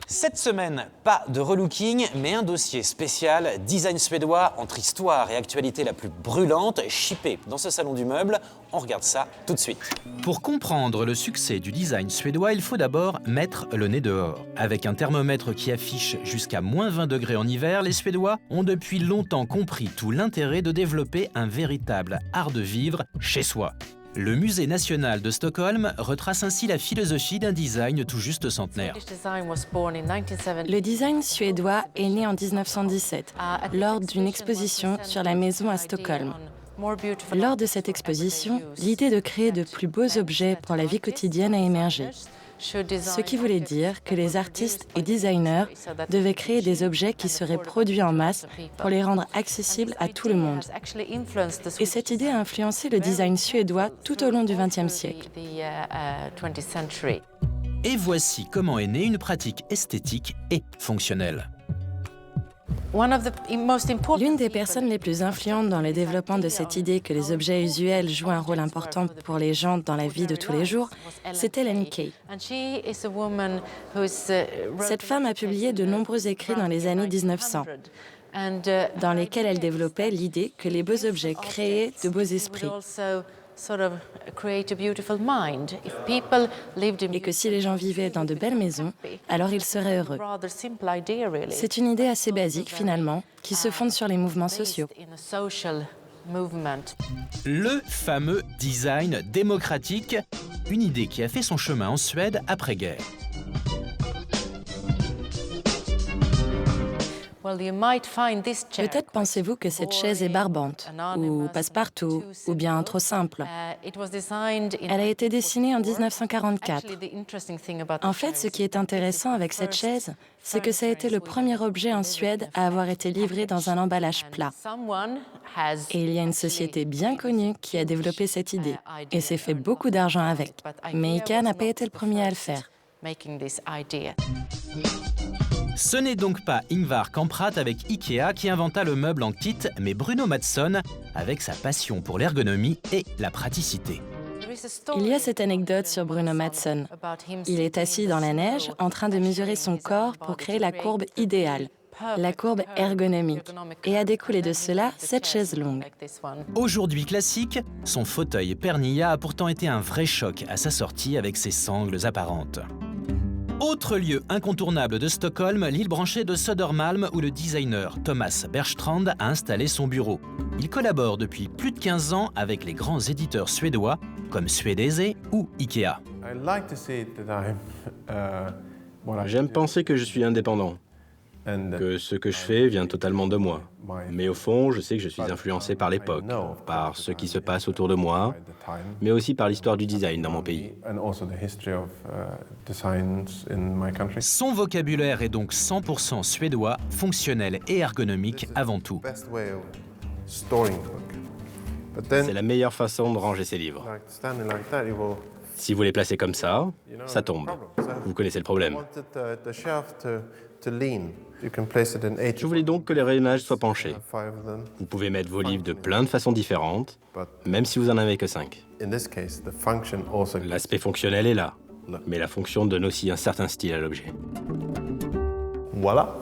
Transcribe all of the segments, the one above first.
Cette semaine, pas de relooking, mais un dossier spécial, design suédois entre histoire et actualité la plus brûlante, chippé dans ce salon du meuble. On regarde ça tout de suite. Pour comprendre le succès du design suédois, il faut d'abord mettre le nez dehors. Avec un thermomètre qui affiche jusqu'à moins 20 degrés en hiver, les Suédois ont depuis longtemps compris tout l'intérêt de développer un véritable art de vivre chez soi. Le Musée national de Stockholm retrace ainsi la philosophie d'un design tout juste centenaire. Le design suédois est né en 1917, lors d'une exposition sur la maison à Stockholm. Lors de cette exposition, l'idée de créer de plus beaux objets pour la vie quotidienne a émergé. Ce qui voulait dire que les artistes et designers devaient créer des objets qui seraient produits en masse pour les rendre accessibles à tout le monde. Et cette idée a influencé le design suédois tout au long du XXe siècle. Et voici comment est née une pratique esthétique et fonctionnelle. L'une des personnes les plus influentes dans le développement de cette idée que les objets usuels jouent un rôle important pour les gens dans la vie de tous les jours, c'est Ellen Key. Cette femme a publié de nombreux écrits dans les années 1900, dans lesquels elle développait l'idée que les beaux objets créaient de beaux esprits. Et que si les gens vivaient dans de belles maisons, alors ils seraient heureux. C'est une idée assez basique finalement, qui se fonde sur les mouvements sociaux. Le fameux design démocratique, une idée qui a fait son chemin en Suède après-guerre. Peut-être pensez-vous que cette chaise est barbante, ou passe-partout, ou bien trop simple. Elle a été dessinée en 1944. En fait, ce qui est intéressant avec cette chaise, c'est que ça a été le premier objet en Suède à avoir été livré dans un emballage plat. Et il y a une société bien connue qui a développé cette idée, et s'est fait beaucoup d'argent avec. Mais IKEA n'a pas été le premier à le faire. Ce n'est donc pas Ingvar Kamprad avec IKEA qui inventa le meuble en kit, mais Bruno Mattsson avec sa passion pour l'ergonomie et la praticité. Il y a cette anecdote sur Bruno Mattsson. Il est assis dans la neige en train de mesurer son corps pour créer la courbe idéale, la courbe ergonomique, et a découlé de cela cette chaise longue. Aujourd'hui classique, son fauteuil Pernilla a pourtant été un vrai choc à sa sortie avec ses sangles apparentes. Autre lieu incontournable de Stockholm, l'île branchée de Södermalm où le designer Thomas Bergstrand a installé son bureau. Il collabore depuis plus de 15 ans avec les grands éditeurs suédois comme Swedese ou IKEA. J'aime penser que je suis indépendant, que ce que je fais vient totalement de moi. Mais au fond, je sais que je suis influencé par l'époque, par ce qui se passe autour de moi, mais aussi par l'histoire du design dans mon pays. Son vocabulaire est donc 100% suédois, fonctionnel et ergonomique avant tout. C'est la meilleure façon de ranger ses livres. Si vous les placez comme ça tombe. Vous connaissez le problème. Je voulais donc que les rayonnages soient penchés. Vous pouvez mettre vos livres de plein de façons différentes, même si vous en avez que 5. L'aspect fonctionnel est là, mais la fonction donne aussi un certain style à l'objet. Voilà.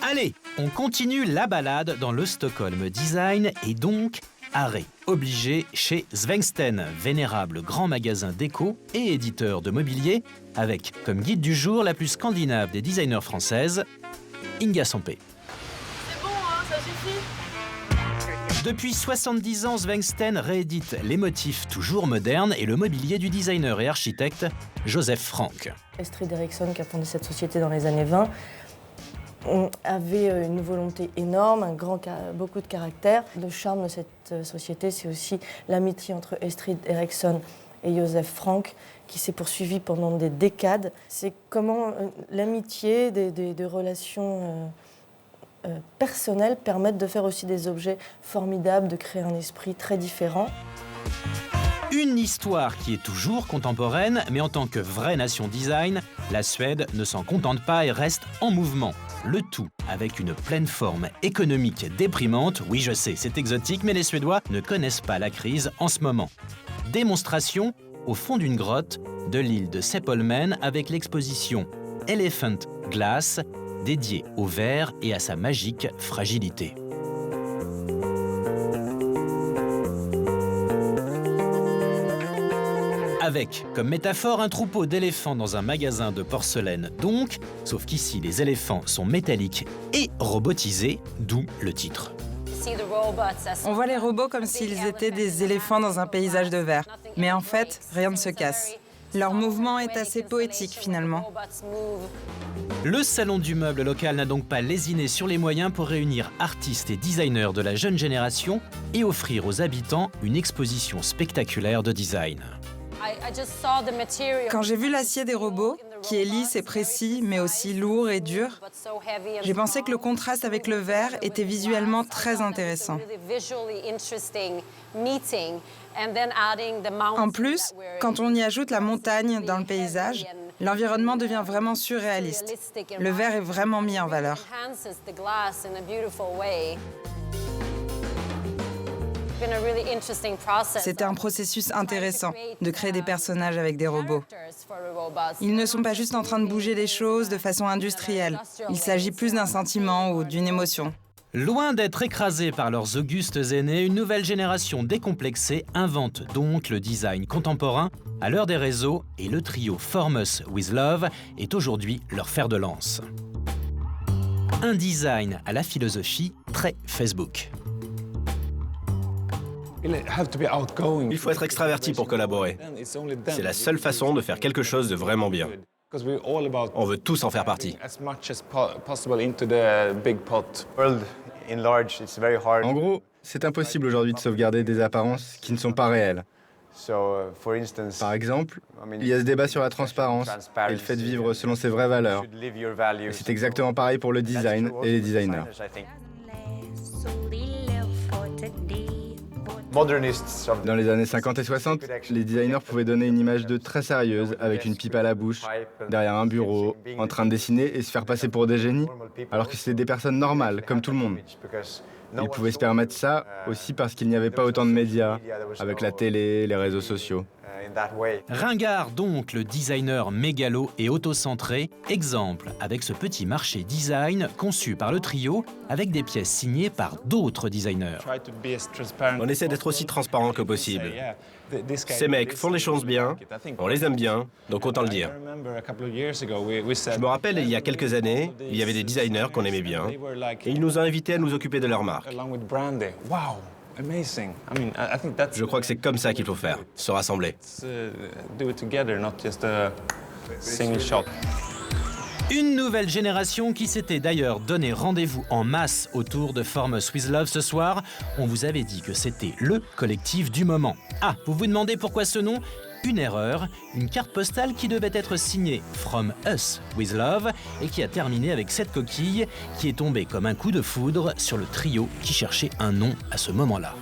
Allez, on continue la balade dans le Stockholm Design et donc arrêt obligé chez Svengsten, vénérable grand magasin déco et éditeur de mobilier, avec comme guide du jour la plus scandinave des designers françaises, Inga Sompé. C'est bon, hein, ça suffit. Depuis 70 ans, Svengsten réédite les motifs toujours modernes et le mobilier du designer et architecte Joseph Frank. Estrid Eriksson, qui a fondé cette société dans les années 20, on avait une volonté énorme, beaucoup de caractère. Le charme de cette société, c'est aussi l'amitié entre Estrid Eriksson et Joseph Frank, qui s'est poursuivie pendant des décades. C'est comment l'amitié, des relations personnelles permettent de faire aussi des objets formidables, de créer un esprit très différent. Une histoire qui est toujours contemporaine, mais en tant que vraie nation design, la Suède ne s'en contente pas et reste en mouvement. Le tout avec une pleine forme économique déprimante. Oui, je sais, c'est exotique, mais les Suédois ne connaissent pas la crise en ce moment. Démonstration au fond d'une grotte de l'île de Sepolmen avec l'exposition Elephant Glass, dédiée au verre et à sa magique fragilité. Avec, comme métaphore, un troupeau d'éléphants dans un magasin de porcelaine donc, sauf qu'ici les éléphants sont métalliques et robotisés, d'où le titre. On voit les robots comme s'ils étaient des éléphants dans un paysage de verre. Mais en fait, rien ne se casse. Leur mouvement est assez poétique finalement. Le salon du meuble local n'a donc pas lésiné sur les moyens pour réunir artistes et designers de la jeune génération et offrir aux habitants une exposition spectaculaire de design. Quand j'ai vu l'acier des robots, qui est lisse et précis, mais aussi lourd et dur, j'ai pensé que le contraste avec le verre était visuellement très intéressant. En plus, quand on y ajoute la montagne dans le paysage, l'environnement devient vraiment surréaliste. Le verre est vraiment mis en valeur. C'était un processus intéressant de créer des personnages avec des robots. Ils ne sont pas juste en train de bouger les choses de façon industrielle. Il s'agit plus d'un sentiment ou d'une émotion. Loin d'être écrasés par leurs augustes aînés, une nouvelle génération décomplexée invente donc le design contemporain à l'heure des réseaux et le trio Form Us With Love est aujourd'hui leur fer de lance. Un design à la philosophie très Facebook. Il faut être extraverti pour collaborer. C'est la seule façon de faire quelque chose de vraiment bien. On veut tous en faire partie. En gros, c'est impossible aujourd'hui de sauvegarder des apparences qui ne sont pas réelles. Par exemple, il y a ce débat sur la transparence et le fait de vivre selon ses vraies valeurs. Et c'est exactement pareil pour le design et les designers. Dans les années 50 et 60, les designers pouvaient donner une image d'eux très sérieuse, avec une pipe à la bouche, derrière un bureau, en train de dessiner et se faire passer pour des génies, alors que c'était des personnes normales, comme tout le monde. Ils pouvaient se permettre ça aussi parce qu'il n'y avait pas autant de médias, avec la télé, les réseaux sociaux. Ringard donc, le designer mégalo et autocentré, exemple avec ce petit marché design conçu par le trio avec des pièces signées par d'autres designers. On essaie d'être aussi transparent que possible. Ces mecs font les choses bien, on les aime bien, donc autant le dire. Je me rappelle, il y a quelques années, il y avait des designers qu'on aimait bien, et ils nous ont invités à nous occuper de leur marque. Je crois que c'est comme ça qu'il faut faire, se rassembler. Une nouvelle génération qui s'était d'ailleurs donné rendez-vous en masse autour de Form Us With Love ce soir. On vous avait dit que c'était le collectif du moment. Ah, vous vous demandez pourquoi ce nom ? Une erreur, une carte postale qui devait être signée From Us With Love et qui a terminé avec cette coquille qui est tombée comme un coup de foudre sur le trio qui cherchait un nom à ce moment-là.